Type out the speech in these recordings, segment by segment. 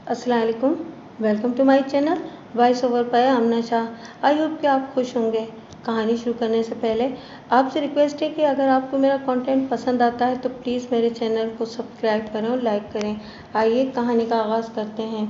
अस्सलाम वालेकुम। Welcome to my channel voice over by Aamna Shah. I hope कि आप खुश होंगे। कहानी शुरू करने से पहले आपसे रिक्वेस्ट है कि अगर आपको मेरा कंटेंट पसंद आता है तो प्लीज़ मेरे चैनल को सब्सक्राइब करें और लाइक करें। आइए कहानी का आगाज़ करते हैं।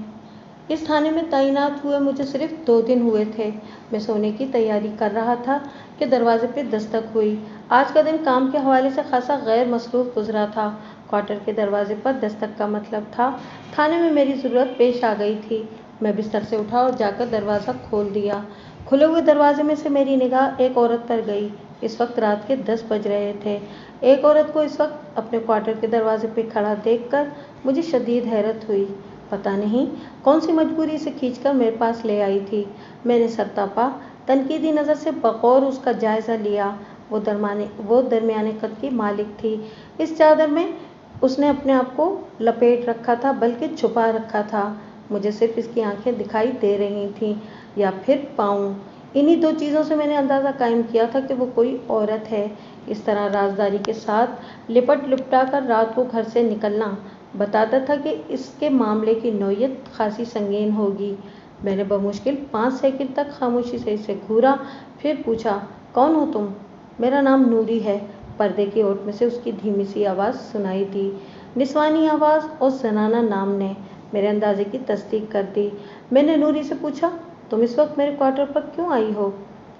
इस थाने में तैनात हुए मुझे सिर्फ 2 दिन हुए थे। मैं सोने की तैयारी कर रहा था कि दरवाजे पे दस्तक हुई। आज का दिन काम के हवाले से खासा गैर मसरूफ़ गुजरा था। क्वार्टर के दरवाजे पर दस्तक का मतलब था थाने में मेरी ज़रूरत पेश आ गई थी। मैं बिस्तर से उठा और जाकर दरवाज़ा खोल दिया। खुले हुए दरवाजे में से मेरी निगाह एक औरत पर गई। इस वक्त रात के 10 बज रहे थे। एक औरत को इस वक्त अपने क्वार्टर के दरवाजे पे खड़ा देखकर मुझे शदीद हैरत हुई। पता नहीं कौन सी मजबूरी से खींचकर मेरे पास ले आई थी। मैंने सरतापा तनकीदी नज़र से बगौर उसका जायज़ा लिया। वो दरमियाने कद की मालिक थी। इस चादर में उसने अपने आप को लपेट रखा था, बल्कि छुपा रखा था। मुझे सिर्फ इसकी आंखें दिखाई दे रही थीं या फिर पाँव। इन्हीं 2 चीज़ों से मैंने अंदाज़ा कायम किया था कि वो कोई औरत है। इस तरह राजदारी के साथ लिपट लिपटा कर रात को घर से निकलना बताता था कि इसके मामले की नौयत खासी संगीन होगी। मैंने बमुश्किल 5 सेकंड तक खामोशी से इसे घूरा, फिर पूछा, कौन हो तुम? मेरा नाम नूरी है। पर्दे की ओट में से उसकी धीमी सी आवाज़ सुनाई दी। निस्वानी आवाज़ और जनाना नाम ने मेरे अंदाजे की तस्दीक कर दी। मैंने नूरी से पूछा, तुम इस वक्त मेरे क्वार्टर पर क्यों आई हो?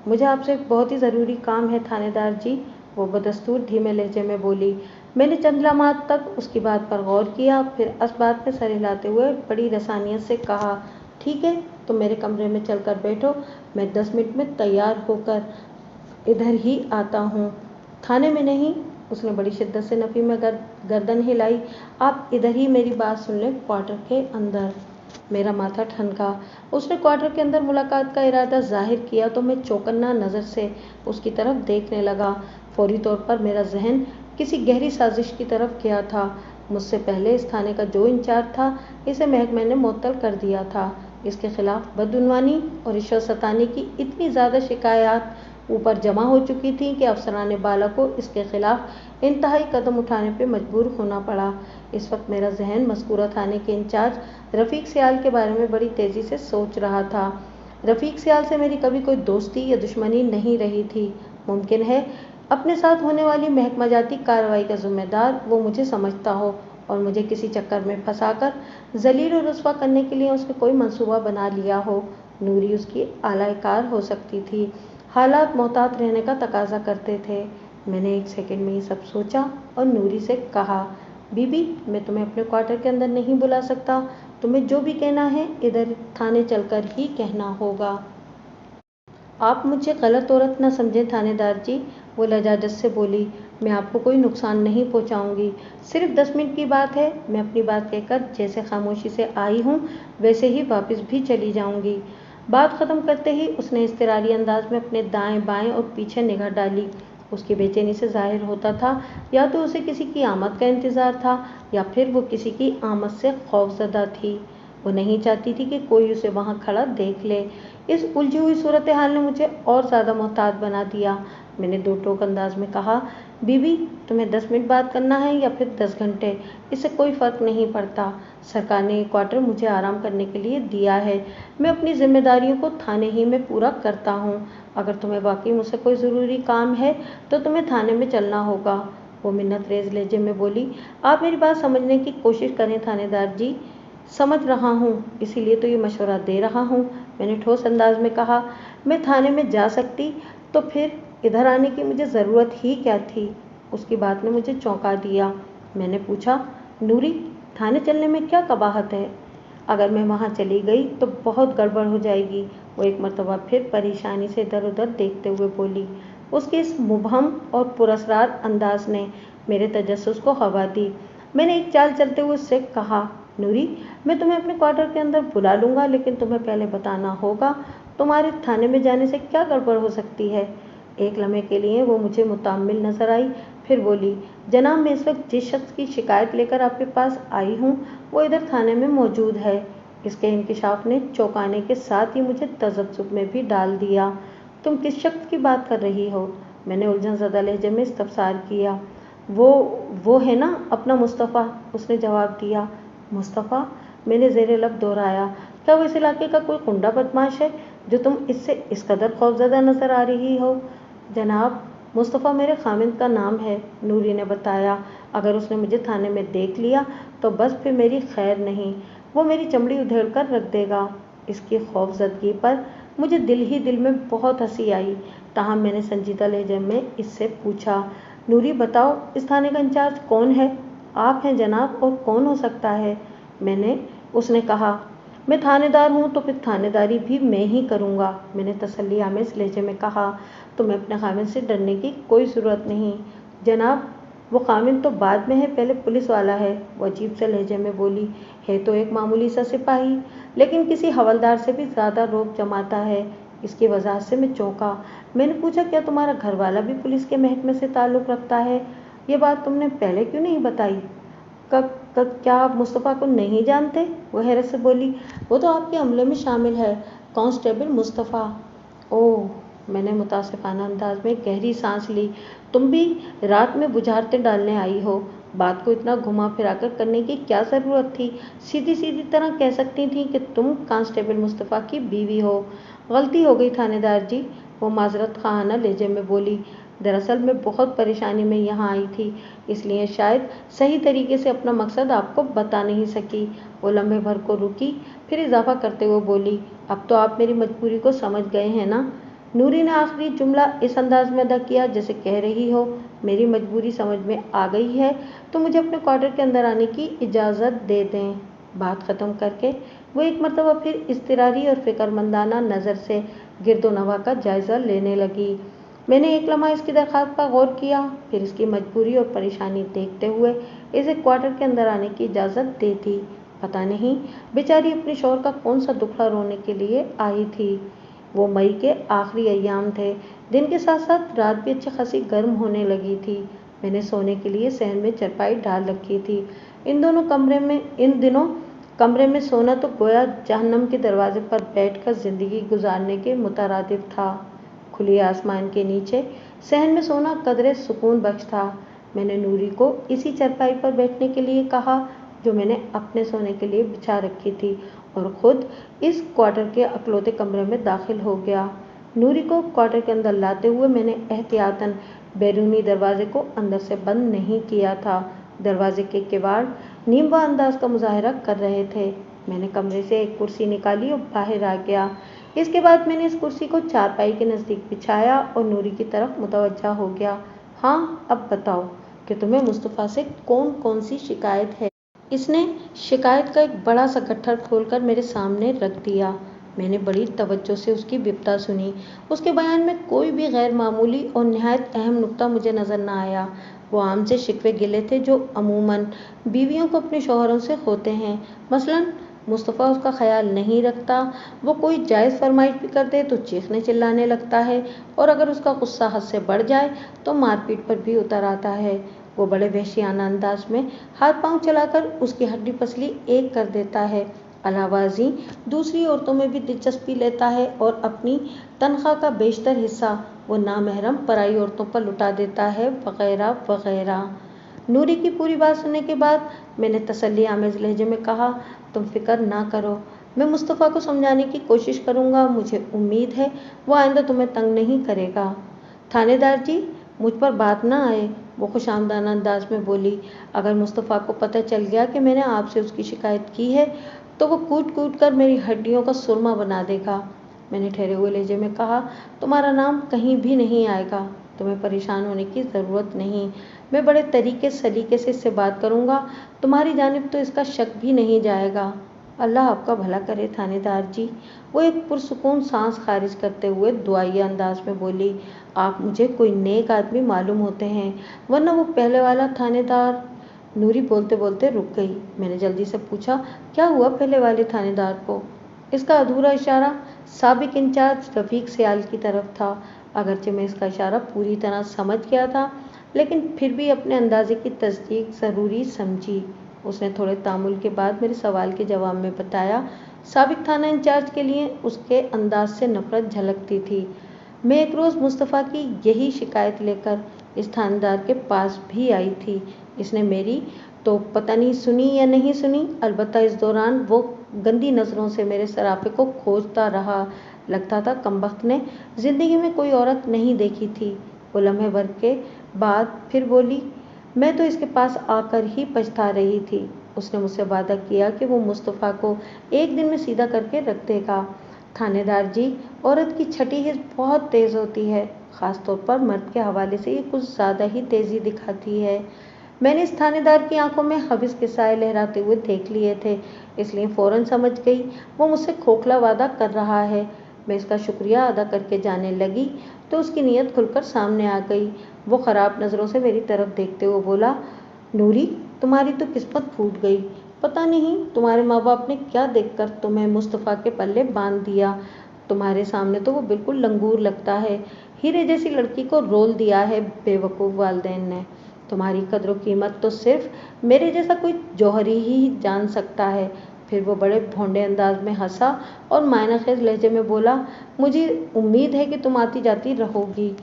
मुझे आपसे एक बहुत ही ज़रूरी काम है थानेदार जी, वो बदस्तूर धीमे लहजे में बोली। मैंने चंद लम्हात तक उसकी बात पर गौर किया, फिर इस बात में सर हिलाते हुए बड़ी रसानियत से कहा, ठीक है, तुम मेरे कमरे में चलकर बैठो, मैं 10 मिनट में तैयार होकर इधर ही आता हूँ। थाने में नहीं, उसने बड़ी शिद्दत से नफ़ी में गर्दन हिलाई। आप इधर ही मेरी बात सुन लें, क्वार्टर के अंदर। मेरा माथा ठनका। उसने क्वार्टर के अंदर मुलाकात का इरादा जाहिर किया तो मैं चौकन्ना नज़र से उसकी तरफ देखने लगा। फौरी तौर पर मेरा जहन किसी गहरी साजिश की तरफ गया था। मुझसे पहले इस थाने का जो इंचार्ज था, इसे महकमे ने मुअत्तल कर दिया था। इसके खिलाफ बदउनवानी और रिश्वत सताने की इतनी ज़्यादा शिकायत ऊपर जमा हो चुकी थी कि अफसरान बाला को इसके खिलाफ इंतहाई कदम उठाने पर मजबूर होना पड़ा। इस वक्त मेरा जहन मज़कूरा थाने के इंचार्ज रफ़ीक सियाल के बारे में बड़ी तेज़ी से सोच रहा था। रफ़ीक सियाल से मेरी कभी कोई दोस्ती या दुश्मनी नहीं रही थी। मुमकिन है अपने साथ होने वाली महकमाजाती कार्रवाई का जिम्मेदार वो मुझे समझता हो और मुझे किसी चक्कर में फंसाकर जलील और रुस्वा करने के लिए उसने कोई मंसूबा बना लिया हो। नूरी उसकी आलाकार हो सकती थी। हालात मोहतात रहने का तकाजा करते थे। मैंने 1 सेकंड में ये सब सोचा और नूरी से कहा, बीबी, मैं तुम्हें अपने क्वार्टर के अंदर नहीं बुला सकता। तुम्हें जो भी कहना है इधर थाने चलकर ही कहना होगा। आप मुझे गलत औरत न समझें थानेदार जी, वो लजाजत से बोली। मैं आपको कोई नुकसान नहीं पहुंचाऊंगी। सिर्फ 10 मिनट की बात है। मैं अपनी बात कहकर जैसे खामोशी से आई हूँ वैसे ही वापस भी चली जाऊंगी। बात ख़त्म करते ही उसने इज़्तिरारी अंदाज में अपने दाएं बाएं और पीछे निगाह डाली। उसकी बेचैनी से जाहिर होता था या तो उसे किसी की आमद का इंतज़ार था या फिर वो किसी की आमद से खौफजदा थी। वो नहीं चाहती थी कि कोई उसे वहाँ खड़ा देख ले। इस उलझी हुई सूरत हाल ने मुझे और ज़्यादा मोहतात बना दिया। मैंने दो टोक अंदाज में कहा, बीबी, तुम्हें 10 मिनट बात करना है या फिर 10 घंटे, इससे कोई फ़र्क नहीं पड़ता। सरकार ने ये क्वार्टर मुझे आराम करने के लिए दिया है। मैं अपनी जिम्मेदारियों को थाने ही में पूरा करता हूँ। अगर तुम्हें वाकई मुझसे कोई ज़रूरी काम है तो तुम्हें थाने में चलना होगा। वो मिन्नत रेज़ लहजे में बोली। आप मेरी बात समझने की कोशिश करें थानेदार जी। समझ रहा हूँ, इसीलिए तो ये मशवरा दे रहा हूँ, मैंने ठोस अंदाज में कहा। मैं थाने में जा सकती तो फिर इधर आने की मुझे ज़रूरत ही क्या थी? उसकी बात ने मुझे चौंका दिया। मैंने पूछा, नूरी, थाने चलने में क्या कबाहत है? अगर मैं वहाँ चली गई तो बहुत गड़बड़ हो जाएगी। वो एक मरतबा फिर परेशानी से इधर उधर देखते हुए बोली। उसके इस मुबहम और पुरस्कार अंदाज ने मेरे तजस्सुस को हवा दी। मैंने एक चाल चलते हुए उससे कहा, नूरी, मैं तुम्हें अपने क्वार्टर के अंदर बुला लूँगा, लेकिन तुम्हें पहले बताना होगा तुम्हारे थाने में जाने से क्या गड़बड़ हो सकती है। एक लम्हे के लिए वो मुझे मुताम्मिल नजर आई, फिर बोली, जनाब, मैं इस वक्त जिस शख्स की शिकायत लेकर आपके पास आई हूँ वो इधर थाने में मौजूद है। इसके इंकिशाफ ने चौंकाने के साथ ही मुझे तजब्जुब में भी डाल दिया। तुम किस शख्स की बात कर रही हो? मैंने उलझन ज़दा लहजे में इस्तफसार किया। वो है ना अपना मुस्तफ़ा, उसने जवाब दिया। मुस्तफ़ा? मैंने ज़ेरे लब दोहराया। क्या वो इस इलाके का कोई गुंडा बदमाश है जो तुम इससे इस कदर खौफजदा नजर आ रही हो? जनाब, मुस्तफ़ा मेरे खामिद का नाम है, नूरी ने बताया। अगर उसने मुझे थाने में देख लिया तो बस फिर मेरी खैर नहीं, वो मेरी चमड़ी उधेड़ कर रख देगा। इसकी खौफजदगी पर मुझे दिल ही दिल में बहुत हंसी आई। ताहम मैंने संजीदा लहजे में इससे पूछा, नूरी बताओ, इस थाने का इंचार्ज कौन है? आप हैं जनाब, और कौन हो सकता है? उसने कहा, मैं थानेदार हूँ तो फिर थानेदारी भी मैं ही करूँगा। मैंने तसल्ली आमेज़ लहजे में कहा, तुम्हें अपने खामिद से डरने की कोई ज़रूरत नहीं। जनाब, वो खामिद तो बाद में है, पहले पुलिस वाला है, वो अजीब से लहजे में बोली। है तो एक मामूली सा सिपाही, लेकिन किसी हवलदार से भी ज़्यादा रौब जमाता है। इसकी वजह से मैं चौंका। मैंने पूछा, क्या तुम्हारा घर वाला भी पुलिस के महकमे से ताल्लुक़ रखता है? ये बात तुमने पहले क्यों नहीं बताई? क्या आप मुस्तफ़ा को नहीं जानते? वो हैरत से बोली। वो तो आपके अमले में शामिल है, कांस्टेबल मुस्तफ़ा। ओह, मैंने मुतासिफाना अंदाज में गहरी सांस ली। तुम भी रात में बुझारतें डालने आई हो? बात को इतना घुमा फिराकर करने की क्या ज़रूरत थी? सीधी सीधी तरह कह सकती थी कि तुम कांस्टेबल मुस्तफ़ा की बीवी हो। गलती हो गई थानेदार जी, वो माजरत खाना लहजे में बोली। दरअसल मैं बहुत परेशानी में यहाँ आई थी, इसलिए शायद सही तरीके से अपना मकसद आपको बता नहीं सकी। वो लम्हे भर को रुकी, फिर इजाफा करते हुए बोली, अब तो आप मेरी मजबूरी को समझ गए हैं ना? नूरी ने आखिरी जुमला इस अंदाज में अदा किया जैसे कह रही हो, मेरी मजबूरी समझ में आ गई है तो मुझे अपने क्वार्टर के अंदर आने की इजाज़त दे दें। बात ख़त्म करके वो एक मरतबा फिर इज़्तिरारी और फ़िक्रमंदाना नज़र से गिरदोनवा का जायज़ा लेने लगी। मैंने एक लम्हा इसकी दरख्वास्त पर गौर किया, फिर इसकी मजबूरी और परेशानी देखते हुए इसे क्वार्टर के अंदर आने की इजाज़त दे दी। पता नहीं बेचारी अपने शौहर का कौन सा दुखड़ा रोने के लिए आई थी। वो मई के आखिरी अय्याम थे। दिन के साथ साथ रात भी अच्छी खासी गर्म होने लगी थी। मैंने सोने के लिए सहन में चारपाई डाल रखी थी। इन दिनों कमरे में सोना तो गोया जहन्नम के दरवाजे पर बैठकर ज़िंदगी गुजारने के मुतरादिफ था। खुले आसमान के नीचे सहन में सोना कदरे सुकून बख्श था। मैंने नूरी को इसी चारपाई पर बैठने के लिए कहा जो मैंने अपने सोने के लिए बिछा रखी थी, और ख़ुद इस क्वार्टर के अकलौते कमरे में दाखिल हो गया। नूरी को क्वार्टर के अंदर लाते हुए मैंने एहतियातन बैरूनी दरवाजे को अंदर से बंद नहीं किया था। दरवाजे के किवाड़ नीमवा अंदाज का मुजाहरा कर रहे थे। मैंने कमरे से एक कुर्सी निकाली और बाहर आ गया। इसके बाद मैंने इस कुर्सी को चारपाई के नज़दीक बिछाया और नूरी की तरफ मुतवज्जा हो गया। हाँ, अब बताओ कि तुम्हें मुस्तफ़ा से कौन कौन सी शिकायत है? इसने शिकायत का एक बड़ा सा गट्ठर खोलकर मेरे सामने रख दिया। मैंने बड़ी तवज्जो से उसकी बिप्ता सुनी। उसके बयान में कोई भी गैर मामूली और निहायत अहम नुक्ता मुझे नज़र न आया। वो आम से शिकवे गिले थे जो अमूमन बीवियों को अपने शौहरों से होते हैं। मसलन मुस्तफ़ा उसका ख्याल नहीं रखता, वो कोई जायज़ फरमाइश भी कर दे तो चीखने चिल्लाने लगता है, और अगर उसका गुस्सा हद से बढ़ जाए तो मारपीट पर भी उतर आता है। वो बड़े वहशियाना अंदाज में हाथ पांव चलाकर उसकी हड्डी पसली एक कर देता है। अलावाज़ी दूसरी औरतों में भी दिलचस्पी लेता है और अपनी तनख्वाह का बेशतर हिस्सा वो नामहरम पराई औरतों पर लुटा देता है, वगैरह वगैरह। नूरी की पूरी बात सुनने के बाद मैंने तसल्ली आमेज़ लहजे में कहा, तुम फिक्र ना करो, मैं मुस्तफ़ा को समझाने की कोशिश करूँगा। मुझे उम्मीद है वो आइंदा तुम्हें तंग नहीं करेगा। थानेदार जी, मुझ पर बात ना आए, वो खुशामदाना अंदाज में बोली। अगर मुस्तफ़ा को पता चल गया कि मैंने आपसे उसकी शिकायत की है तो वो कूट कूट कर मेरी हड्डियों का सुरमा बना देगा। मैंने ठहरे हुए लहजे में कहा, तुम्हारा नाम कहीं भी नहीं आएगा, तुम्हें परेशान होने की ज़रूरत नहीं। मैं बड़े तरीके सलीके से इससे बात करूँगा, तुम्हारी जानिब तो इसका शक भी नहीं जाएगा। अल्लाह आपका भला करे थानेदार जी, वो एक पुरसुकून सांस खारिज करते हुए दुआइया अंदाज में बोली। आप मुझे कोई नेक आदमी मालूम होते हैं, वरना वो पहले वाला थानेदार। नूरी बोलते बोलते रुक गई। मैंने जल्दी से पूछा, क्या हुआ पहले वाले थानेदार को? इसका अधूरा इशारा साबिक इंचार्ज रफ़ीक सियाल की तरफ था। अगरचे मैं इसका इशारा पूरी तरह समझ गया था, लेकिन फिर भी अपने अंदाजे की तस्दीक ज़रूरी समझी। उसने थोड़े तामुल के बाद मेरे सवाल के जवाब में बताया, साबिक थाना इंचार्ज के लिए उसके अंदाज से नफरत झलकती थी। मैं एक रोज़ मुस्तफ़ा की यही शिकायत लेकर इस थानेदार के पास भी आई थी। इसने मेरी तो पता नहीं सुनी या नहीं सुनी, अलबत्ता इस दौरान वो गंदी नज़रों से मेरे सरापे को खोजता रहा। लगता था कमबख्त ने ज़िंदगी में कोई औरत नहीं देखी थी। वो लम्हे भर के बाद फिर बोली, मैं तो इसके पास आकर ही पछता रही थी। उसने मुझसे वादा किया कि वो मुस्तफ़ा को एक दिन में सीधा करके रख देगा। थानेदार जी, औरत की छठी हिस्स बहुत तेज़ होती है, ख़ास तौर पर मर्द के हवाले से ये कुछ ज़्यादा ही तेज़ी दिखाती है। मैंने इस थानेदार की आंखों में हविस के साए लहराते हुए देख लिए थे, इसलिए फ़ौरन समझ गई वो मुझसे खोखला वादा कर रहा है। मैं इसका शुक्रिया अदा करके जाने लगी तो उसकी नीयत खुलकर सामने आ गई। वो ख़राब नज़रों से मेरी तरफ देखते हुए बोला, नूरी, तुम्हारी तो किस्मत फूट गई। पता नहीं तुम्हारे माँ बाप ने क्या देखकर तुम्हें मुस्तफ़ा के पल्ले बांध दिया। तुम्हारे सामने तो वो बिल्कुल लंगूर लगता है। हीरे जैसी लड़की को रोल दिया है बेवकूफ़ वालिदैन ने। तुम्हारी कद्र कीमत तो सिर्फ मेरे जैसा कोई जौहरी ही जान सकता है। फिर वो बड़े भोंडे अंदाज में हंसा और मायनाखेज लहजे में बोला, मुझे उम्मीद है कि तुम आती जाती रहोगी।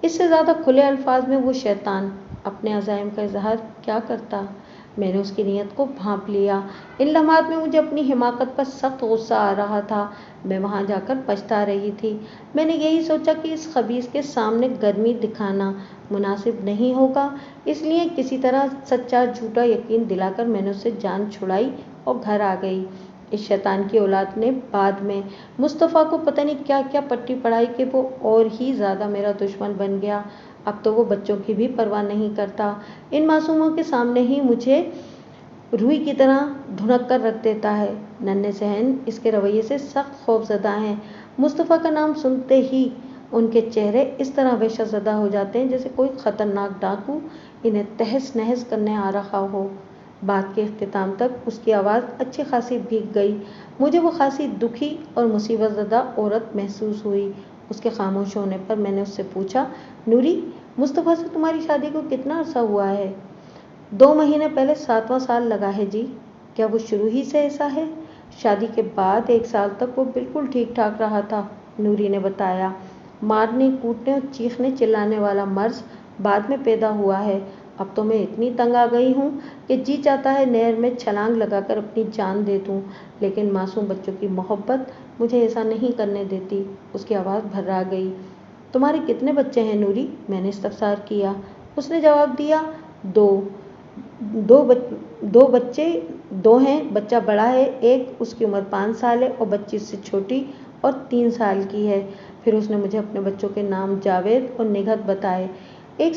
इससे ज़्यादा खुले अल्फाज में वो शैतान अपने अज़ाइम का इजहार क्या करता। मैंने उसकी नीयत को भांप लिया। इन लम्हात में मुझे अपनी हिमाकत पर सख्त गुस्सा आ रहा था। मैं वहाँ जाकर पछता रही थी। मैंने यही सोचा कि इस खबीस के सामने गर्मी दिखाना मुनासिब नहीं होगा, इसलिए किसी तरह सच्चा झूठा यकीन दिलाकर मैंने उससे जान छुड़ाई और घर आ गई। इस शैतान की औलाद ने बाद में मुस्तफ़ा को पता नहीं क्या क्या पट्टी पढ़ाई कि वो और ही ज़्यादा मेरा दुश्मन बन गया। अब तो वो बच्चों की भी परवाह नहीं करता। इन मासूमों के सामने ही मुझे रूई की तरह धुनक कर रख देता है। नन्हे सहन इसके रवैये से सख्त खौफज़दा हैं। मुस्तफ़ा का नाम सुनते ही उनके चेहरे इस तरह वहशतज़दा हो जाते हैं जैसे कोई ख़तरनाक डाकू इन्हें तहस नहस करने आ रहा हो। बात के इख्तिताम तक उसकी आवाज़ अच्छी खासी भीग गई। मुझे वो खासी दुखी और मुसीबतज़दा औरत महसूस हुई। उसके खामोश होने पर मैंने उससे पूछा, नूरी, मुस्तफ़ा से तुम्हारी शादी को कितना अरसा हुआ है? 2 महीने पहले 7वां साल लगा है जी। क्या वो शुरू ही से ऐसा है? शादी के बाद 1 साल तक वो बिल्कुल ठीक ठाक रहा था, नूरी ने बताया। मारने कूटने और चीखने चिल्लाने वाला मर्ज बाद में पैदा हुआ है। अब तो मैं इतनी तंग आ गई हूँ कि जी चाहता है नहर में छलांग लगाकर अपनी जान दे दूँ, लेकिन मासूम बच्चों की मोहब्बत मुझे ऐसा नहीं करने देती। उसकी आवाज़ भर्रा गई। तुम्हारे कितने बच्चे हैं नूरी? मैंने इस्तफसार किया। उसने जवाब दिया, दो दो बच्चे, 2 हैं। बच्चा बड़ा है, एक उसकी उम्र 5 साल है और बच्ची उससे छोटी और 3 साल की है। फिर उसने मुझे अपने बच्चों के नाम जावेद और निगहत बताए। एक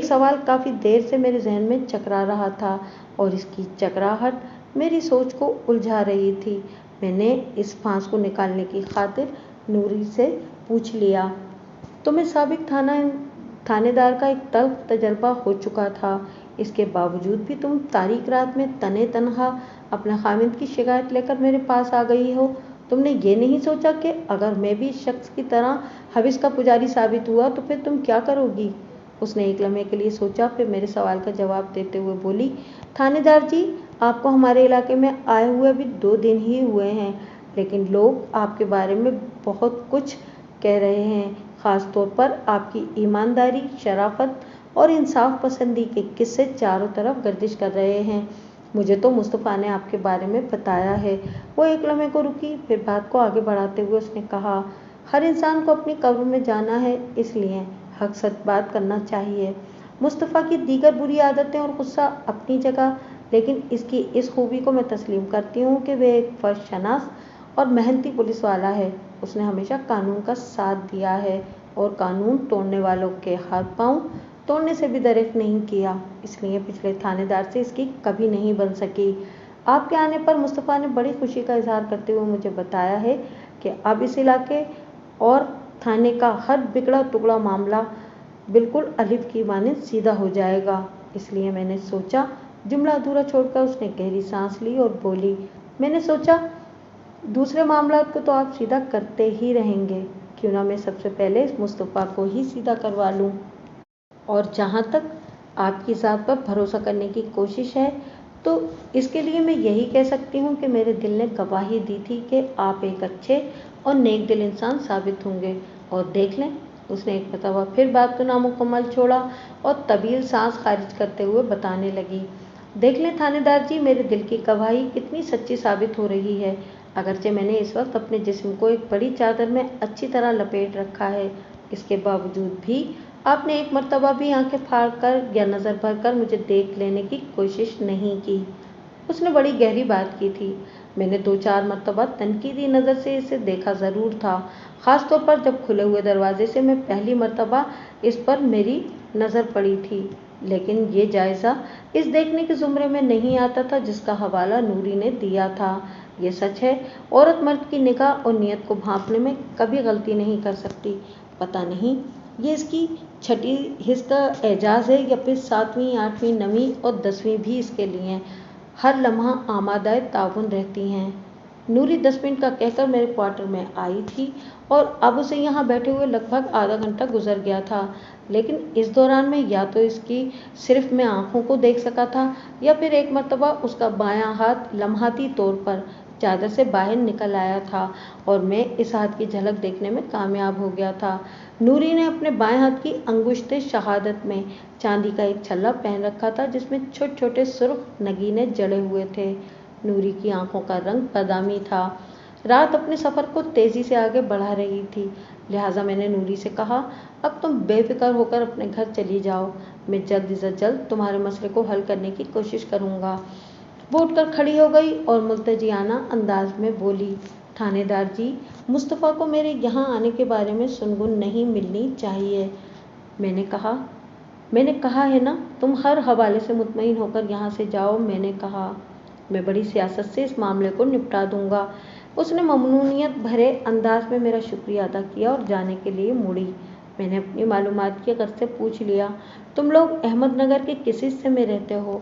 सवाल काफ़ी देर से मेरे जहन में चकरा रहा था और इसकी चकराहट मेरी सोच को उलझा रही थी। मैंने इस फांस को निकालने की खातिर नूरी से पूछ लिया, तुम्हें साबिक थानेदार का एक तल्ख तजर्बा हो चुका था, इसके बावजूद भी तुम तारीक रात में तने तनहा अपने खामिद की शिकायत लेकर मेरे पास आ गई हो। तुमने ये नहीं सोचा कि अगर मैं भी इस शख्स की तरह हविस का पुजारी साबित हुआ तो फिर तुम क्या करोगी? उसने एक लम्हे के लिए सोचा, फिर मेरे सवाल का जवाब देते हुए बोली, थानेदार जी, आपको हमारे इलाके में आए हुए अभी 2 दिन ही हुए हैं, लेकिन लोग आपके बारे में बहुत कुछ कह रहे हैं। ख़ास तौर पर आपकी ईमानदारी, शराफत और इंसाफ पसंदी के किस्से चारों तरफ गर्दिश कर रहे हैं। मुझे तो मुस्तफ़ा ने आपके बारे में बताया है। वो एक लम्हे को रुकी, फिर बात को आगे बढ़ाते हुए उसने कहा, हर इंसान को अपनी कब्र में जाना है, इसलिए हक सच बात करना चाहिए। मुस्तफ़ा की दीगर बुरी आदतें और गुस्सा अपनी जगह, लेकिन इसकी इस खूबी को मैं तस्लीम करती हूँ कि वह एक फर्शनास और मेहनती पुलिस वाला है। उसने हमेशा कानून का साथ दिया है और कानून तोड़ने वालों के हाथ पांव तोड़ने से भी दरेक नहीं किया, इसलिए पिछले थानेदार से इसकी कभी नहीं बन सकी। आपके आने पर मुस्तफ़ा ने बड़ी खुशी का इजहार करते हुए मुझे बताया है कि अब इस इलाके और थाने का हर बिगड़ा टुकड़ा मामला बिल्कुल अलिफ की माने सीधा हो जाएगा। इसलिए मैंने सोचा, जुमला अधूरा छोड़कर उसने गहरी सांस ली और बोली, मैंने सोचा दूसरे मामला को तो आप सीधा करते ही रहेंगे, क्यों ना मैं सबसे पहले इस मुस्तफ़ा को ही सीधा करवा लूं। और जहां तक आपकी ज़ात पर भरोसा करने की कोशिश है, तो इसके लिए मैं यही कह सकती हूँ कि मेरे दिल ने गवाही दी थी कि आप एक अच्छे और नेक दिल इंसान साबित होंगे। और देख लें, उसने एक मरतबा फिर बात को नामुकम्मल छोड़ा और तवील सांस खारिज करते हुए बताने लगी, देख लें थानेदार जी, मेरे दिल की गवाही कितनी सच्ची साबित हो रही है। अगरचे मैंने इस वक्त अपने जिस्म को एक बड़ी चादर में अच्छी तरह लपेट रखा है, इसके बावजूद भी आपने एक मरतबा भी आंखें फाड़ कर या नज़र भर कर मुझे देख लेने की कोशिश नहीं की। उसने बड़ी गहरी बात की थी। मैंने 2-4 मरतबा तनकीदी नज़र से इसे देखा ज़रूर था, ख़ास तौर पर जब खुले हुए दरवाजे से मैं पहली मरतबा इस पर मेरी नज़र पड़ी थी। लेकिन ये जायज़ा इस देखने के ज़ुमरे में नहीं आता था जिसका हवाला नूरी ने दिया था। ये सच है, औरत मर्द की निगाह और नीयत को भांपने में कभी गलती नहीं कर सकती। पता नहीं ये इसकी छठी हिस्स का एजाज़ है या फिर 7वीं 8वीं 9वीं और 10वीं भी इसके लिए हर लम्हा आमादाए ताउन रहती हैं। नूरी 10 मिनट का कहकर मेरे क्वार्टर में आई थी और अब उसे यहाँ बैठे हुए लगभग आधा घंटा गुजर गया था, लेकिन इस दौरान में या तो इसकी सिर्फ मैं आंखों को देख सका था या फिर एक मरतबा उसका बायां हाथ लम्हाती तौर पर चादर से बाहर निकल आया था और मैं इस हाथ की झलक देखने में कामयाब हो गया था। नूरी ने अपने बाएं हाथ की अंगुश्ते शहादत में चांदी का एक छल्ला पहन रखा था जिसमें छोटे छोटे सुर्ख नगीने जड़े हुए थे। नूरी की आंखों का रंग बादामी था। रात अपने सफ़र को तेज़ी से आगे बढ़ा रही थी, लिहाजा मैंने नूरी से कहा, अब तुम बेफिक्र होकर अपने घर चली जाओ, मैं जल्द से जल्द तुम्हारे मसले को हल करने की कोशिश करूँगा। वो उठकर खड़ी हो गई और मुल्तजियाना अंदाज में बोली, थानेदार जी, मुस्तफ़ा को मेरे यहाँ आने के बारे में सुनगुन नहीं मिलनी चाहिए। मैंने कहा है ना, तुम हर हवाले से मुतमईन होकर यहाँ से जाओ। मैंने कहा, मैं बड़ी सियासत से इस मामले को निपटा दूंगा। उसने ममनूनियत भरे अंदाज में मेरा शुक्रिया अदा किया और जाने के लिए मुड़ी। मैंने अपनी मालूमात की गर्ज से पूछ लिया, तुम लोग अहमदनगर के किस हिस्से में रहते हो?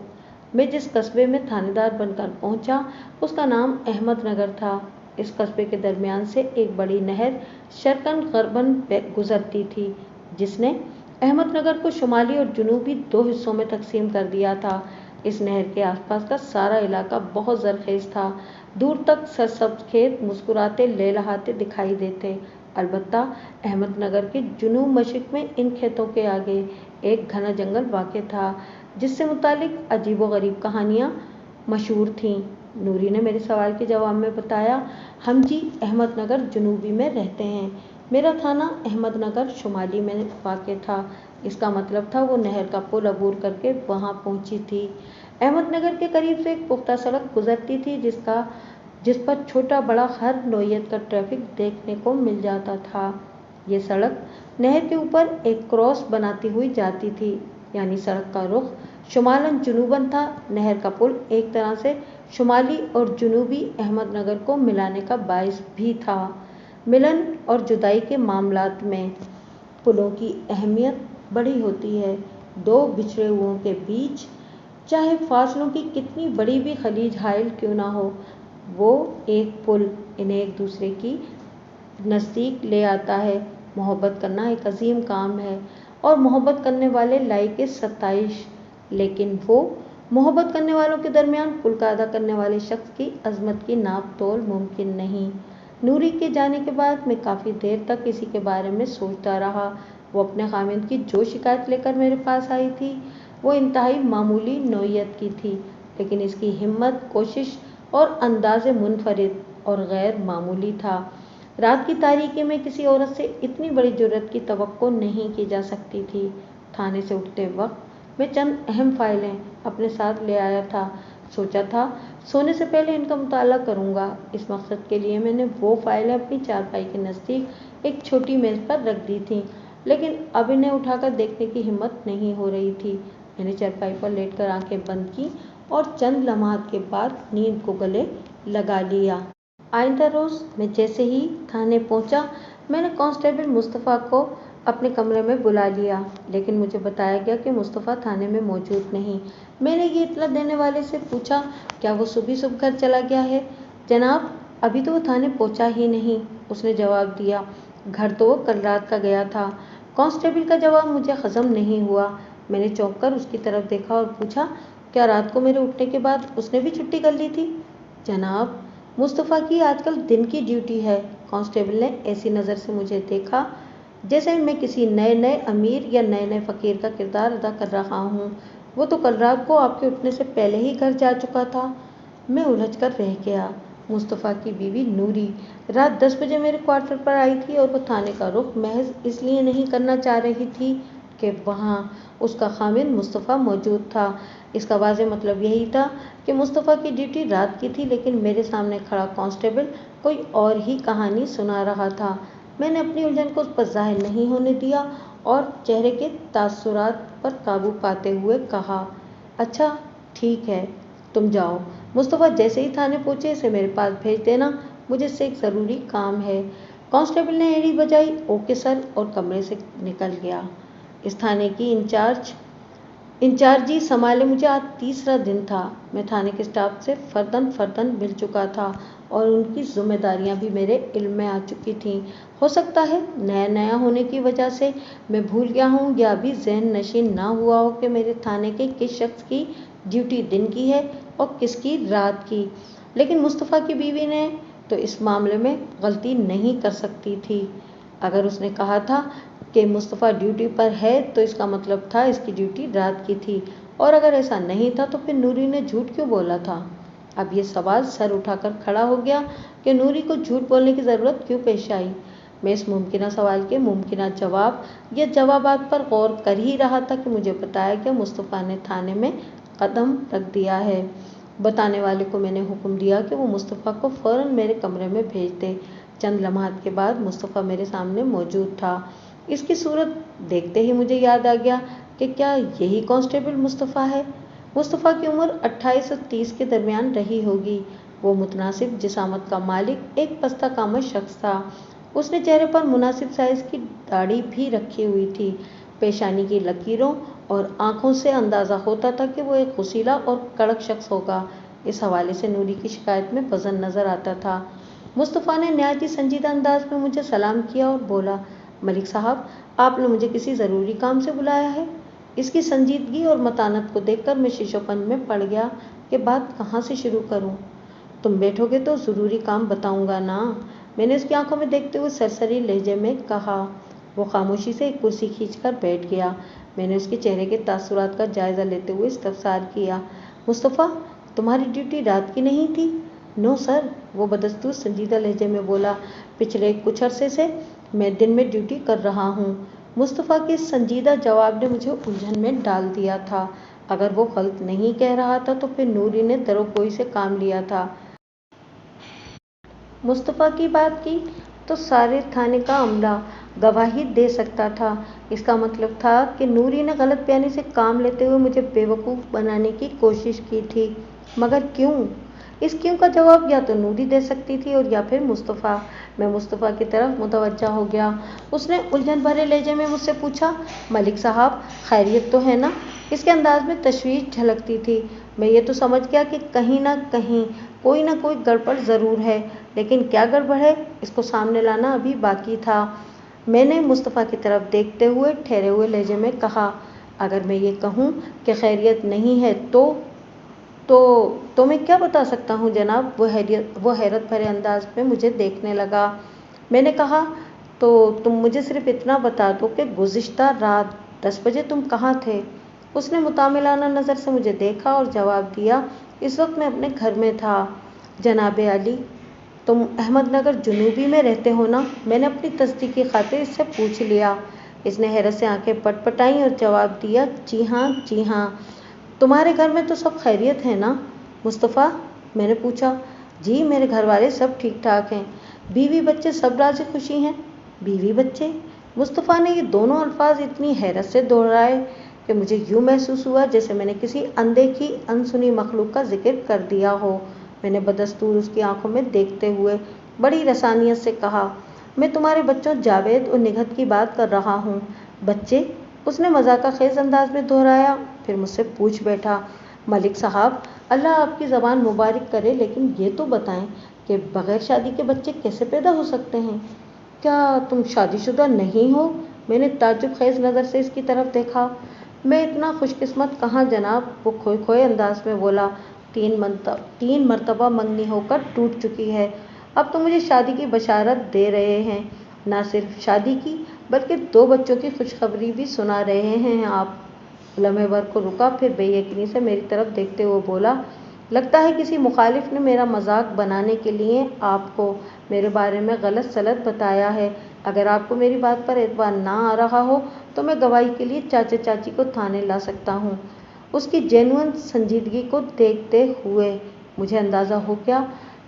मैं जिस कस्बे में थानेदार बनकर पहुंचा उसका नाम अहमदनगर था। इस कस्बे के दरमियान से एक बड़ी नहर शर्कन गरबन गुजरती थी, जिसने अहमदनगर को शुमाली और जुनूबी 2 हिस्सों में तकसीम कर दिया था। इस नहर के आसपास का सारा इलाका बहुत जरखेज था। दूर तक सरसब्ज खेत मुस्कुराते लहलहाते दिखाई देते। अलबत्ता अहमदनगर के जुनूब मशरिक में इन खेतों के आगे एक घना जंगल वाक़ था, जिससे मुतालिक अजीबो-गरीब कहानियाँ मशहूर थीं। नूरी ने मेरे सवाल के जवाब में बताया, हम जी अहमदनगर जुनूबी में रहते हैं। मेरा थाना अहमदनगर शुमाली में वाक़ था। इसका मतलब था वो नहर का पुल अबूर करके वहाँ पहुँची थी। अहमदनगर के करीब से एक पुख्ता सड़क गुजरती थी जिस पर छोटा बड़ा हर नौइयत का ट्रैफिक देखने को मिल जाता था। ये सड़क नहर के ऊपर एक क्रॉस बनाती हुई जाती थी, यानी सड़क का रुख शुमालन जुनूबन था। नहर का पुल एक तरह से शुमाली और जुनूबी अहमदनगर को मिलाने का बाइस भी था। मिलन और जुदाई के मामलात में पुलों की अहमियत बड़ी होती है। दो बिछड़े हुओं के बीच चाहे फासलों की कितनी बड़ी भी खलीज हाइल क्यों ना हो, वो एक पुल इन्हें एक दूसरे की नज़दीक ले आता है। मोहब्बत करना एक अजीम काम है और मोहब्बत करने वाले लायक सताइश, लेकिन वो मोहब्बत करने वालों के दरमियान पुल का अदा करने वाले शख्स की अजमत की नाप तोल मुमकिन नहीं। नूरी के जाने के बाद मैं काफ़ी देर तक इसी के बारे में सोचता रहा। वो अपने खामिंद की जो शिकायत लेकर मेरे पास आई थी वो इंतहाई मामूली नौइयत की थी, लेकिन इसकी हिम्मत, कोशिश और अंदाज़े मुनफरिद और गैर मामूली था। रात की तारीकी में किसी औरत से इतनी बड़ी जुर्रत की तवक्को नहीं की जा सकती थी। थाने से उठते वक्त मैं चंद अहम फाइलें अपने साथ ले आया था। सोचा था सोने से पहले इनका मुताला करूँगा। इस मकसद के लिए मैंने वो फाइलें अपनी चारपाई के नज़दीक एक छोटी मेज़ पर रख दी थीं, लेकिन अब इन्हें उठाकर देखने की हिम्मत नहीं हो रही थी। मैंने चारपाई पर लेटकर आंखें बंद की और चंद लम्हात के बाद नींद को गले लगा लिया। आइंदा रोज़ मैं जैसे ही थाने पहुंचा, मैंने कांस्टेबल मुस्तफ़ा को अपने कमरे में बुला लिया, लेकिन मुझे बताया गया कि मुस्तफ़ा थाने में मौजूद नहीं। मैंने ये इत्तला देने वाले से पूछा, क्या वो सुबह सुबह घर चला गया है? जनाब, अभी तो वो थाने पहुंचा ही नहीं, उसने जवाब दिया। घर तो वो कल रात का गया था। कांस्टेबल का जवाब मुझे हज़म नहीं हुआ। मैंने चौंक कर उसकी तरफ देखा और पूछा, क्या रात को मेरे उठने के बाद उसने भी छुट्टी कर ली थी? जनाब, मुस्तफ़ा की आजकल दिन की ड्यूटी है। कांस्टेबल ने ऐसी नज़र से मुझे देखा जैसे मैं किसी नए नए अमीर या नए नए फ़कीर का किरदार अदा कर रहा हूँ। वो तो कल रात को आपके उठने से पहले ही घर जा चुका था। मैं उलझ कर रह गया। मुस्तफ़ा की बीवी नूरी रात 10 बजे मेरे क्वार्टर पर आई थी और वो थाने का रुख महज इसलिए नहीं करना चाह रही थी कि वहाँ उसका खामिद मुस्तफ़ा मौजूद था। इसका वाज़ेह मतलब यही था कि मुस्तफ़ा की ड्यूटी रात की थी, लेकिन मेरे सामने खड़ा कांस्टेबल कोई और ही कहानी सुना रहा था। मैंने अपनी उलझन को उस पर ज़ाहिर नहीं होने दिया और चेहरे के तासुरात पर काबू पाते हुए कहा, अच्छा ठीक है, तुम जाओ। मुस्तफ़ा जैसे ही थाने पहुँचे, इसे मेरे पास भेज देना, मुझे इससे एक ज़रूरी काम है। कांस्टेबल ने एड़ी बजाई, ओके सर, और कमरे से निकल गया। इस थाने की इंचार्जी संभाले मुझे आज तीसरा दिन था। मैं थाने के स्टाफ से फर्दन फर्दन मिल चुका था और उनकी जिम्मेदारियां भी मेरे इल्म में आ चुकी थीं। हो सकता है नया नया होने की वजह से मैं भूल गया हूँ या अभी ज़हन नशीन ना हुआ हो कि मेरे थाने के किस शख्स की ड्यूटी दिन की है और किसकी रात की। लेकिन मुस्तफ़ा की बीवी ने तो इस मामले में गलती नहीं कर सकती थी। अगर उसने कहा था कि मुस्तफ़ा ड्यूटी पर है तो इसका मतलब था इसकी ड्यूटी रात की थी, और अगर ऐसा नहीं था तो फिर नूरी ने झूठ क्यों बोला था। अब ये सवाल सर उठाकर खड़ा हो गया कि नूरी को झूठ बोलने की ज़रूरत क्यों पेश आई। मैं इस मुमकिन सवाल के मुमकिन जवाब या जवाबात पर गौर कर ही रहा था कि मुझे बताया कि मुस्तफ़ा ने थाने में कदम रख दिया है। बताने वाले को मैंने हुक्म दिया कि वो मुस्तफ़ा को फ़ौरन मेरे कमरे में भेज दे। चंद लम्हात के बाद मुस्तफ़ा मेरे सामने मौजूद था। इसकी सूरत देखते ही मुझे याद आ गया कि क्या यही कांस्टेबल मुस्तफ़ा है। मुस्तफ़ा की उम्र 28 और 30 के दरमियान रही होगी। वो मुतनासिब जिसामत का मालिक एक पस्ता कामत शख्स था। उसने चेहरे पर मुनासिब साइज़ की दाढ़ी भी रखी हुई थी। पेशानी की लकीरों और आंखों से अंदाज़ा होता था कि वो एक खुशीला और कड़क शख्स होगा। इस हवाले से नूरी की शिकायत में वज़न नज़र आता था। मुस्तफ़ा ने नहायत ही संजीदा अंदाज में मुझे सलाम किया और बोला, मलिक साहब, आपने मुझे किसी ज़रूरी काम से बुलाया है। इसकी संजीदगी और मतानत को देखकर मैं शीशोपन में पड़ गया कि बात कहाँ से शुरू करूँ। तुम बैठोगे तो ज़रूरी काम बताऊँगा ना, मैंने उसकी आंखों में देखते हुए सरसरी लहजे में कहा। वो खामोशी से एक कुर्सी खींचकर बैठ गया। मैंने उसके चेहरे के तासुरात का जायज़ा लेते हुए इस्तफसार किया, मुस्तफ़ा, तुम्हारी ड्यूटी रात की नहीं थी? नो सर, वो बदस्तूर संजीदा लहजे में बोला, पिछले कुछ अरसे से मैं दिन में ड्यूटी कर रहा हूँ। मुस्तफ़ा के संजीदा जवाब ने मुझे उलझन में डाल दिया था। अगर वो गलत नहीं कह रहा था तो फिर नूरी ने दरोगोई से काम लिया था। मुस्तफ़ा की बात की तो सारे थाने का अमला गवाही दे सकता था। इसका मतलब था कि नूरी ने गलत बयानी से काम लेते हुए मुझे बेवकूफ़ बनाने की कोशिश की थी। मगर क्यों? इस क्यों का जवाब या तो नूरी दे सकती थी और या फिर मुस्तफ़ा। मैं मुस्तफ़ा की तरफ मुतवज्जा हो गया। उसने उलझन भरे लहजे में मुझसे पूछा, मलिक साहब, खैरियत तो है ना? इसके अंदाज में तशवीश झलकती थी। मैं ये तो समझ गया कि कहीं ना कहीं कोई ना कोई गड़बड़ ज़रूर है, लेकिन क्या गड़बड़ है इसको सामने लाना अभी बाकी था। मैंने मुस्तफ़ा की तरफ देखते हुए ठहरे हुए लहजे में कहा, अगर मैं ये कहूँ कि खैरियत नहीं है तो मैं क्या बता सकता हूँ जनाब। वो हैरत भरे अंदाज में मुझे देखने लगा। मैंने कहा, तो तुम मुझे सिर्फ इतना बता दो कि गुज़िश्ता रात 10 बजे तुम कहाँ थे। उसने मुतामिलाना नज़र से मुझे देखा और जवाब दिया, इस वक्त मैं अपने घर में था। जनाबे अली, तुम अहमदनगर जुनूबी में रहते हो ना? मैंने अपनी तस्दीक की खातिर इससे पूछ लिया। इसने हैरत से आंखें पटपटाई और जवाब दिया, जी हाँ, जी हाँ। तुम्हारे घर में तो सब खैरियत है ना मुस्तफ़ा? मैंने पूछा। जी, मेरे घर वाले सब ठीक ठाक हैं। बीवी बच्चे सब राज़ी खुशी हैं। बीवी बच्चे? मुस्तफ़ा ने ये दोनों अल्फाज इतनी हैरत से दोहराए कि मुझे यूँ महसूस हुआ जैसे मैंने किसी अनदेखी अनसुनी मखलूक का जिक्र कर दिया हो। मैंने बदस्तूर उसकी आंखों में देखते हुए बड़ी रसानियत से कहा, मैं तुम्हारे बच्चों जावेद और निगहत की बात कर रहा हूँ। बच्चे? उसने मजाका खेज अंदाज में दोहराया, फिर मुझसे पूछ बैठा, मलिक साहब, अल्लाह आपकी ज़बान मुबारक करे, लेकिन ये तो बताएं कि बग़ैर शादी के बच्चे कैसे पैदा हो सकते हैं? क्या तुम शादीशुदा नहीं हो? मैंने ताज्जुब खेज नज़र से इसकी तरफ देखा। मैं इतना खुशकिस्मत कहाँ जनाब, वो खोए खोए अंदाज में बोला, 3 मरतबा मंगनी होकर टूट चुकी है। अब तो मुझे शादी की बशारत दे रहे हैं। ना सिर्फ शादी की बल्कि 2 बच्चों की खुशखबरी भी सुना रहे हैं आप। लम्हे भर को रुका, फिर बेयकीनी से मेरी तरफ देखते हुए बोला, लगता है किसी मुखालिफ ने मेरा मजाक बनाने के लिए आपको मेरे बारे में गलत सलत बताया है। अगर आपको मेरी बात पर एतबार ना आ रहा हो तो मैं गवाही के लिए चाचा चाची को थाने ला सकता हूँ। उसकी जेन्युइन संजीदगी को देखते हुए मुझे अंदाज़ा हो गया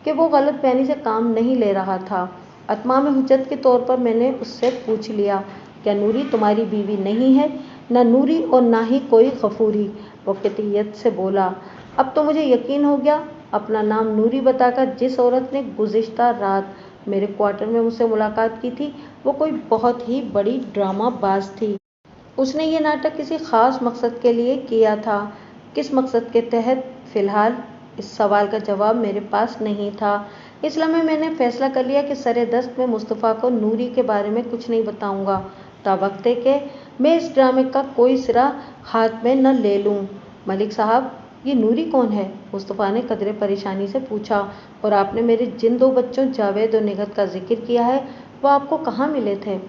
कि वो गलत फहमी से काम नहीं ले रहा था। अतमाम हुज्जत के तौर पर मैंने उससे पूछ लिया, क्या नूरी तुम्हारी बीवी नहीं है? न नूरी और ना ही कोई गफूरी, वो कतियत से बोला। अब तो मुझे यकीन हो गया। अपना नाम नूरी बताकर जिस औरत ने गुज़िश्ता रात मेरे क्वार्टर में मुझसे मुलाकात की थी, वो कोई बहुत ही बड़ी ड्रामा बाज थी। उसने ये नाटक किसी ख़ास मकसद के लिए किया था। किस मकसद के तहत? फ़िलहाल इस सवाल का जवाब मेरे पास नहीं था। इस लम्हे मैंने फ़ैसला कर लिया कि सरे दस्त में मुस्तफ़ा को नूरी के बारे में कुछ नहीं बताऊँगा, तावक्ते के मैं इस ड्रामे का कोई सिरा हाथ में न ले लूँ। मलिक साहब, ये नूरी कौन है? मुस्तफ़ा ने कदरे परेशानी से पूछा। और आपने मेरे जिन 2 बच्चों जावेद और निगहत का जिक्र किया है, वो आपको कहाँ मिले थे?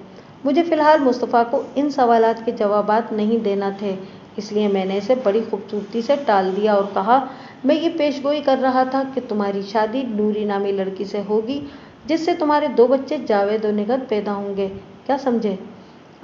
मुझे फ़िलहाल मुस्तफ़ा को इन सवालात के जवाबात नहीं देना थे, इसलिए मैंने इसे बड़ी खूबसूरती से टाल दिया और कहा, मैं ये पेशगोई कर रहा था कि तुम्हारी शादी नूरी नामी लड़की से होगी, जिससे तुम्हारे 2 बच्चे जावेद और निगहत पैदा होंगे। क्या समझे?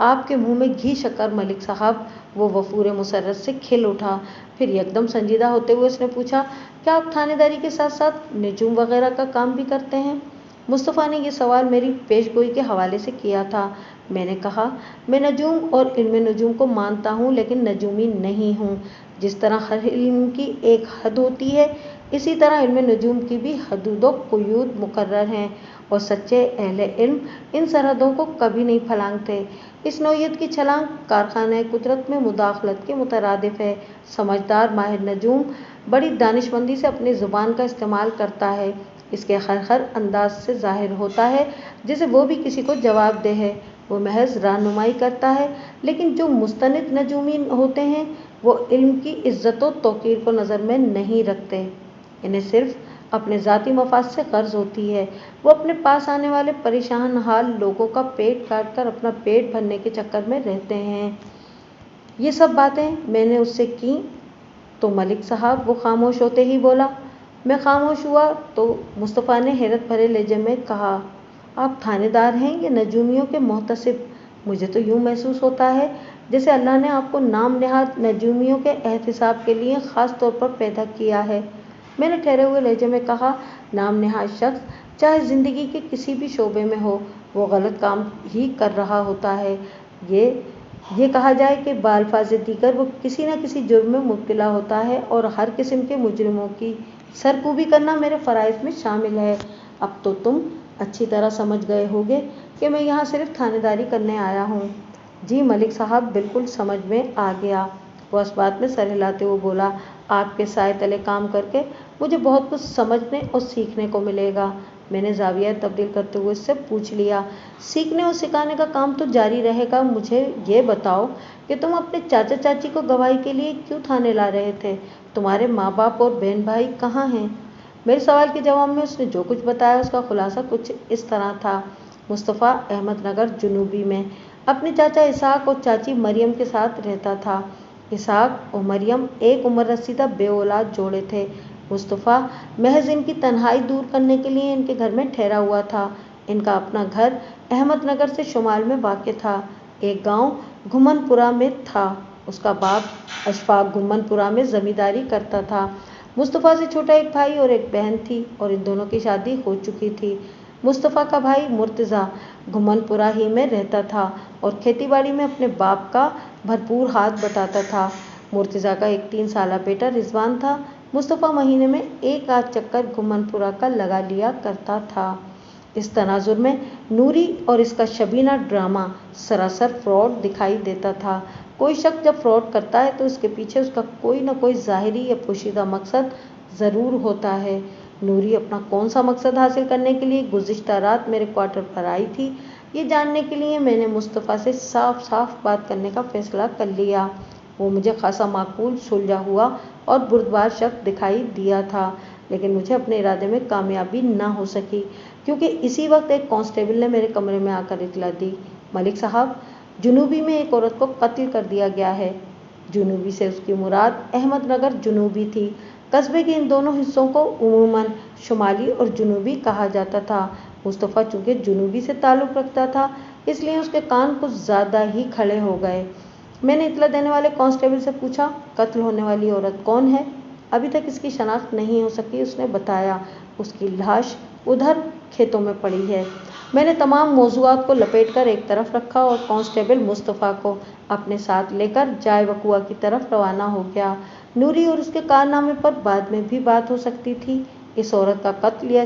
आपके मुंह में घी शक्कर मलिक साहब। वो वफूर मुसर्रत से खिल उठा। फिर एकदम संजीदा होते हुए उसने पूछा, क्या आप थानेदारी के साथ साथ निजूम वगैरह का काम भी करते हैं? मुस्तफ़ा ने यह सवाल मेरी पेशगोई के हवाले से किया था। मैंने कहा, मैं नजूम और इल्म नजूम को मानता हूँ, लेकिन नजूमी नहीं हूँ। जिस तरह हर इल्म की एक हद होती है, इसी तरह इल्म नजूम की भी हदूद व क़ुयूद मुकर्रर हैं, और सच्चे अहले इल्म इन सरहदों को कभी नहीं फलांगते। इस नौइयत की छलांग कारखाने कुदरत में मुदाखलत के मुतरादिफ है। समझदार माहिर नजूम बड़ी दानिशमंदी से अपनी ज़ुबान का इस्तेमाल करता है। इसके हर अंदाज से ज़ाहिर होता है जैसे वो भी किसी को जवाब दे है। वो महज रहनुमाई करता है, लेकिन जो मुस्तनिद नजूमी होते हैं वो इल्म की इज्जत व तौकीर को नज़र में नहीं रखते। इन्हें सिर्फ अपने ज़ाती मफाद से गर्ज होती है। वो अपने पास आने वाले परेशान हाल लोगों का पेट काट कर अपना पेट भरने के चक्कर में रहते हैं। ये सब बातें मैंने उससे की तो मलिक साहब वो खामोश होते ही बोला। मैं खामोश हुआ तो मुस्तफ़ा ने हैरत भरे लहजे में कहा, आप थानेदार हैं या नजूमियों के मोहतसिब? मुझे तो यूँ महसूस होता है जैसे अल्लाह ने आपको नाम नहाद नजूमियों के एहतिसाब के लिए ख़ास तौर पर पैदा किया है। मैंने ठहरे हुए लहजे में कहा, नाम नहाद शख्स चाहे ज़िंदगी के किसी भी शोबे में हो, वो गलत काम ही कर रहा होता है। ये कहा जाए कि बाल्फाज़ दीगर वो किसी न किसी जुर्म में मुब्तला होता है, और हर किस्म के मुजरिमों की सरकूबी करना मेरे फ़राइज़ में शामिल है। अब तो तुम अच्छी तरह समझ गए होगे कि मैं यहाँ सिर्फ थानेदारी करने आया हूँ। जी मलिक साहब, बिल्कुल समझ में आ गया। वो इस बात में सर हिलाते हुए बोला, आपके साए तले काम करके मुझे बहुत कुछ समझने और सीखने को मिलेगा। मैंने ज़ाविया तब्दील करते हुए उससे पूछ लिया, सीखने और सिखाने का काम तो जारी रहेगा। मुझे ये बताओ कि तुम अपने चाचा चाची को गवाही के लिए क्यों थाने ला रहे थे? तुम्हारे माँ बाप और बहन भाई कहाँ हैं? मेरे सवाल के जवाब में उसने जो कुछ बताया उसका खुलासा कुछ इस तरह था। मुस्तफ़ा अहमदनगर जुनूबी में अपने चाचा इसहाक और चाची मरियम के साथ रहता था। इसहाक और मरियम एक उम्र रसीदा बे औलाद जोड़े थे। मुस्तफ़ा महज इनकी तन्हाई दूर करने के लिए इनके घर में ठहरा हुआ था। इनका अपना घर अहमदनगर से शुमाल में वाक़ था, एक गांव घुमनपुरा में था। उसका बाप अशफाक घुमनपुरा में ज़मींदारी करता था। मुस्तफ़ा से छोटा एक भाई और एक बहन थी, और इन दोनों की शादी हो चुकी थी। मुस्तफ़ा का भाई मुर्तज़ा घुमनपुरा ही में रहता था और खेतीबाड़ी में अपने बाप का भरपूर हाथ बटाता था। मुर्तज़ा का एक 3 साला बेटा रिजवान था। मुस्तफ़ा महीने में एक आध चक्कर घुमनपुरा का लगा लिया करता था। इस तनाजुर में नूरी और इसका शबीना ड्रामा सरासर फ्रॉड दिखाई देता था। कोई शख्स जब फ्रॉड करता है तो इसके पीछे उसका कोई न कोई ज़ाहिरी या पोशीदा मकसद ज़रूर होता है। नूरी अपना कौन सा मकसद हासिल करने के लिए गुज़िश्ता रात मेरे क्वार्टर पर आई थी, ये जानने के लिए मैंने मुस्तफ़ा से साफ साफ बात करने का फ़ैसला कर लिया। वो मुझे खासा माकूल, सुलझा हुआ और बुर्दबार शख्स दिखाई दिया था, लेकिन मुझे अपने इरादे में कामयाबी न हो सकी, क्योंकि इसी वक्त एक कांस्टेबल ने मेरे कमरे में आकर इतला दी मलिक साहब, जुनूबी में एक औरत को कत्ल कर दिया गया है। जुनूबी से उसकी मुराद अहमदनगर जुनूबी थी। कस्बे के इन दोनों हिस्सों को उमूमन शुमाली और जुनूबी कहा जाता था। मुस्तफ़ा चूँकि जुनूबी से ताल्लुक़ रखता था, इसलिए उसके कान कुछ ज़्यादा ही खड़े हो गए। मैंने इत्तला देने वाले कांस्टेबल से पूछा, कत्ल होने वाली औरत कौन है? अभी तक इसकी शनाख्त नहीं हो सकी, उसने बताया। उसकी लाश उधर खेतों में पड़ी है। मैंने तमाम मौज़ूआत को लपेटकर एक तरफ रखा और कांस्टेबल मुस्तफ़ा को अपने साथ लेकर जाए वकुआ की तरफ रवाना हो गया। नूरी और उसके कारनामे पर बाद में भी बात हो सकती थी। इस औरत का कत्ल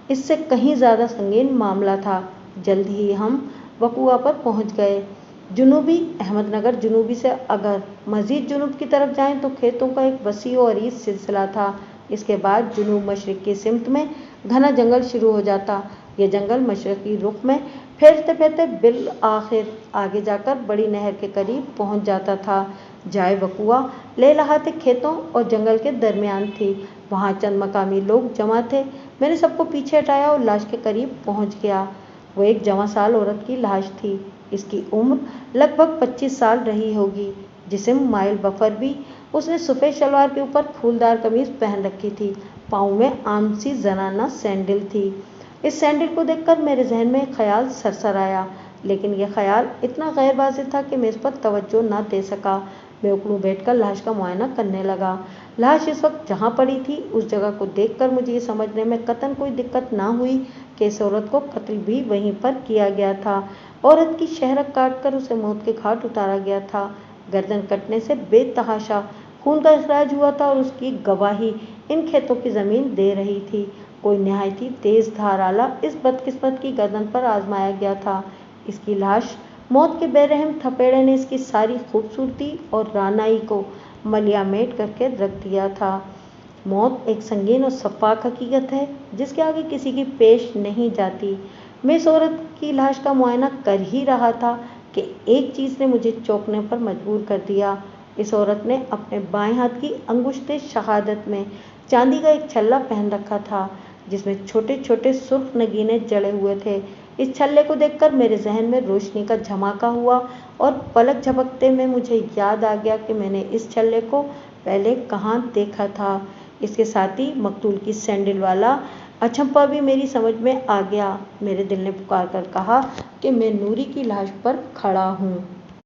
इससे कहीं ज़्यादा संगीन मामला था। जल्द ही हम वकुआ पर पहुंच गए। जुनूबी अहमदनगर जुनूबी से अगर मज़ीद जुनूब की तरफ जाएं तो खेतों का एक वसी और अरीज़ सिलसिला था। इसके बाद जुनूब मशरिक़ की सिमत में घना जंगल शुरू हो जाता। यह जंगल मशरिक़ी रुख में फेरते फेरते बिल आखिर आगे जाकर बड़ी नहर के करीब पहुंच जाता था। जाए वकुआ लहलहाते खेतों और जंगल के दरमियान थी। वहाँ चंद मकामी लोग जमा थे। मैंने सबको पीछे हटाया और लाश के करीब पहुँच गया। वो एक जवां साल औरत की लाश थी। इसकी उम्र लगभग 25 साल रही होगी। जिस्म माइल बफर भी। उसने सफ़ेद शलवार के ऊपर फूलदार कमीज पहन रखी थी। पाँव में आम सी जनाना सैंडल थी। इस सैंडल को देखकर मेरे जहन में एक ख्याल सरसर आया, लेकिन यह ख्याल इतना गैर वाज़िह था कि मैं इस पर तवज्जो न दे सका। मैं उकड़ू बैठकर लाश का मुआयना करने लगा। लाश इस वक्त जहाँ पड़ी थी उस जगह को देखकर मुझे ये समझने में कतई कोई दिक्कत ना हुई कि इस औरत को कत्ल भी वहीं पर किया गया था। औरत की शहरक काटकर उसे मौत के घाट उतारा गया था। गर्दन कटने से बेतहाशा खून का इखराज हुआ था और उसकी गवाही इन खेतों की ज़मीन दे रही थी। कोई नहायती तेज़ धार आला इस बदकिस्मत की गर्दन पर आजमाया गया था। इसकी लाश मौत के बेरहम थपेड़े ने इसकी सारी खूबसूरती और रानाई को मलियामेट करके रख दिया था। मौत एक संगीन और शफ़ाक हकीकत है जिसके आगे किसी की पेश नहीं जाती। मैं इस औरत की लाश का मुआयना कर ही रहा था कि एक चीज़ ने मुझे चौंकने पर मजबूर कर दिया। इस औरत ने अपने बाएं हाथ की अंगुश्ते शहादत में चांदी का एक छल्ला पहन रखा था जिसमें छोटे छोटे सुर्ख नगीने जड़े हुए थे। इस छल्ले को देखकर मेरे जहन में रोशनी का झमाका हुआ और पलक झपकते में मुझे याद आ गया कि मैंने इस छल्ले को पहले कहाँ देखा था। इसके साथ ही मकतूल की सैंडल वाला अचंभा भी मेरी समझ में आ गया। मेरे दिल ने पुकार कर कहा कि मैं नूरी की लाश पर खड़ा हूँ।